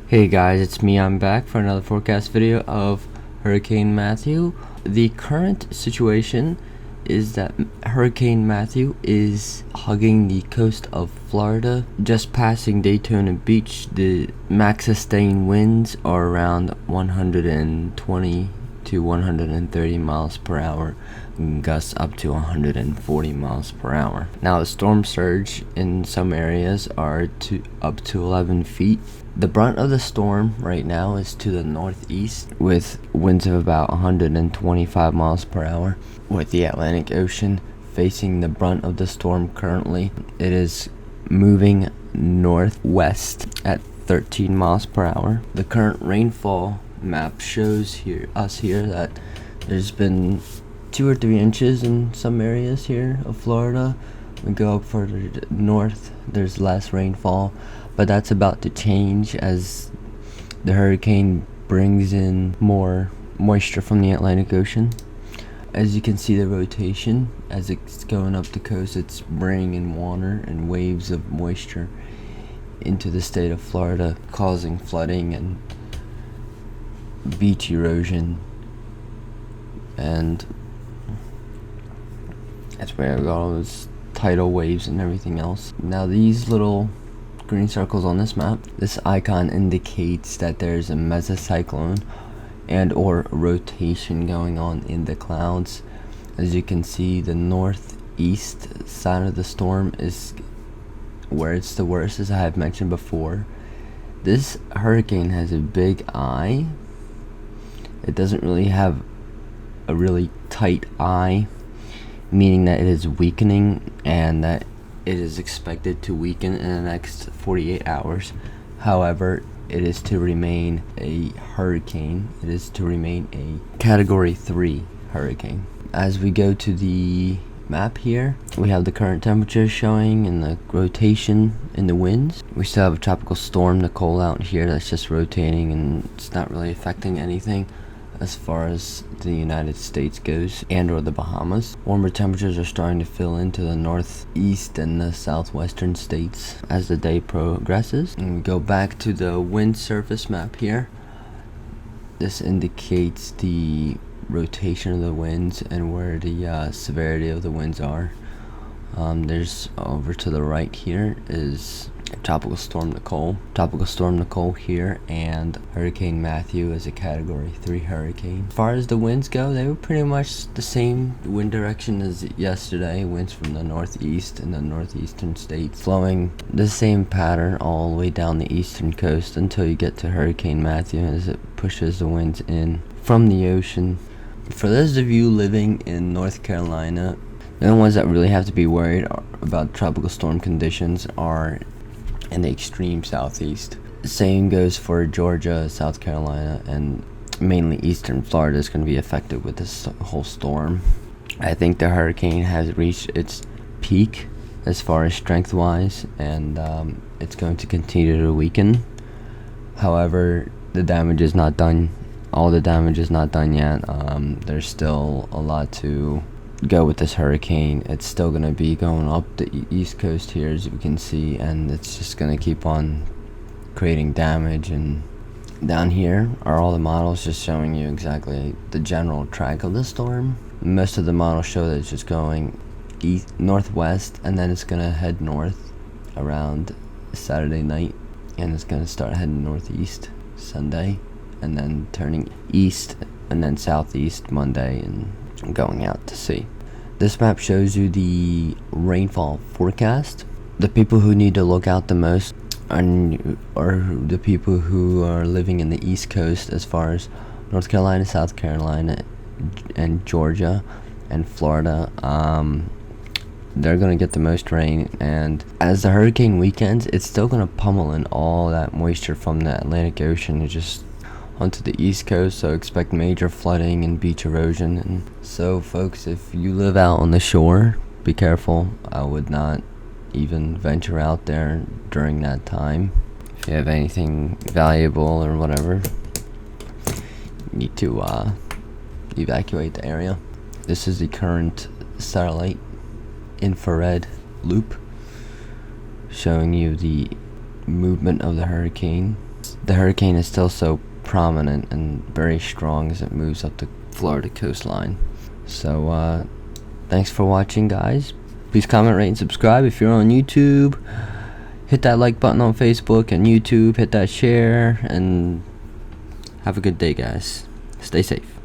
Hey guys, it's me. I'm back for another forecast video of Hurricane Matthew. The current situation is that Hurricane Matthew is hugging the coast of Florida, just passing Daytona Beach. The max sustained winds are around 120 to 130 miles per hour, gusts up to 140 miles per hour. Now the storm surge in some areas are up to 11 feet. The brunt of the storm right now is to the northeast with winds of about 125 miles per hour, with the Atlantic Ocean facing the brunt of the storm currently. It is moving northwest at 13 miles per hour. The current rainfall map shows us here that there's been 2 or 3 inches in some areas here of Florida. We go up further north, there's less rainfall, but that's about to change as the hurricane brings in more moisture from the Atlantic Ocean. As you can see, the rotation as it's going up the coast, it's bringing in water and waves of moisture into the state of Florida, causing flooding and beach erosion, and that's where we got all those tidal waves and everything else. Now these little green circles on this map, this icon indicates that there's a mesocyclone and or rotation going on in the clouds. As you can see, the northeast side of the storm is where it's the worst, as I have mentioned before. This hurricane has a big eye. It doesn't really have a really tight eye, meaning that it is weakening and that it is expected to weaken in the next 48 hours. However, it is to remain a hurricane. It is to remain a Category 3 hurricane. As we go to the map here, we have the current temperature showing and the rotation in the winds. We still have a tropical storm, Nicole, out here that's just rotating, and it's not really affecting anything as far as the United States goes, and or the Bahamas. Warmer temperatures are starting to fill into the northeast and the southwestern states as the day progresses. And we go back to the wind surface map here. This indicates the rotation of the winds and where the severity of the winds are. There's over to the right here is Tropical Storm Nicole. Tropical Storm Nicole here, and Hurricane Matthew is a Category 3 hurricane. As far as the winds go, they were pretty much the same wind direction as yesterday. Winds from the northeast and the northeastern states, flowing the same pattern all the way down the eastern coast until you get to Hurricane Matthew as it pushes the winds in from the ocean. For those of you living in North Carolina, the only ones that really have to be worried about tropical storm conditions are in the extreme southeast. The same goes for Georgia, South Carolina, and mainly eastern Florida is going to be affected with this whole storm. I think the hurricane has reached its peak as far as strength wise, and it's going to continue to weaken. However, the damage is not done. All the damage is not done yet. There's still a lot to go with this hurricane. It's still going to be going up the east coast here, as we can see, and it's just going to keep on creating damage. And down here are all the models just showing you exactly the general track of the storm. Most of the models show that it's just going northwest, and then it's going to head north around Saturday night, and it's going to start heading northeast Sunday, and then turning east and then southeast Monday, and going out to sea. This map shows you the rainfall forecast. The people who need to look out the most are the people who are living in the east coast, as far as North Carolina, South Carolina, and Georgia and Florida. They're going to get the most rain, and as the hurricane weekends, it's still going to pummel in all that moisture from the Atlantic Ocean and just onto the east coast, so expect major flooding and beach erosion. And so folks, if you live out on the shore, be careful. I would not even venture out there during that time. If you have anything valuable or whatever, you need to evacuate the area. This is the current satellite infrared loop showing you the movement of the hurricane. the hurricane is still so prominent and very strong as it moves up the Florida coastline. So thanks for watching, guys. Please comment, rate, and subscribe if you're on YouTube. Hit that like button on Facebook and YouTube. Hit that share, and have a good day, guys. Stay safe.